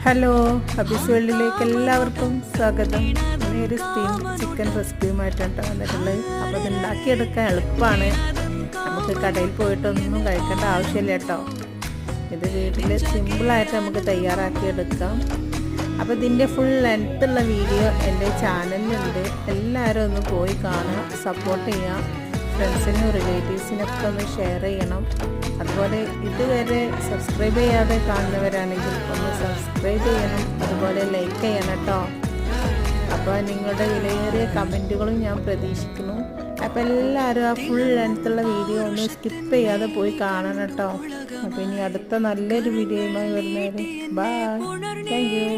Hello, ഹബീസ് വേൾഡിലേക്ക് എല്ലാവർക്കും സ്വാഗതം. ഒരു സ്റ്റീം ചിക്കൻ റെസിപ്പിയുമായിട്ടാണ് വന്നിട്ടുള്ളത്. അപ്പോൾ ഇത് ഉണ്ടാക്കിയെടുക്കാൻ എളുപ്പമാണ്. നമുക്ക് കടയിൽ പോയിട്ടൊന്നും കഴിക്കേണ്ട ആവശ്യമില്ല കേട്ടോ. ഇത് വീട്ടിൽ സിമ്പിളായിട്ട് നമുക്ക് തയ്യാറാക്കിയെടുക്കാം. അപ്പോൾ ഇതിൻ്റെ ഫുൾ ലെങ്ത്തുള്ള വീഡിയോ എൻ്റെ ചാനലിലുണ്ട്. എല്ലാവരും ഒന്ന് പോയി കാണുക, സപ്പോർട്ട് ചെയ്യാം. ഫ്രണ്ട്സിനും റിലേറ്റീവ്സിനൊക്കെ ഒന്ന് ഷെയർ ചെയ്യണം. അതുപോലെ ഇതുവരെ സബ്സ്ക്രൈബ് ചെയ്യാതെ കാണുന്നവരാണെങ്കിൽ ഒന്ന് സബ്സ്ക്രൈബ് ചെയ്യണം, അതുപോലെ ലൈക്ക് ചെയ്യണം കേട്ടോ. അപ്പോൾ നിങ്ങളുടെ വിലയേറിയ കമൻറ്റുകളും ഞാൻ പ്രതീക്ഷിക്കുന്നു. അപ്പോൾ എല്ലാവരും ആ ഫുൾ ലെങ്ത്തുള്ള വീഡിയോ ഒന്ന് സ്കിപ്പ് ചെയ്യാതെ പോയി കാണണം കേട്ടോ. അപ്പോൾ ഇനി അടുത്ത നല്ലൊരു വീഡിയോയുമായി വരുന്നവരെ ബൈ, താങ്ക് യു.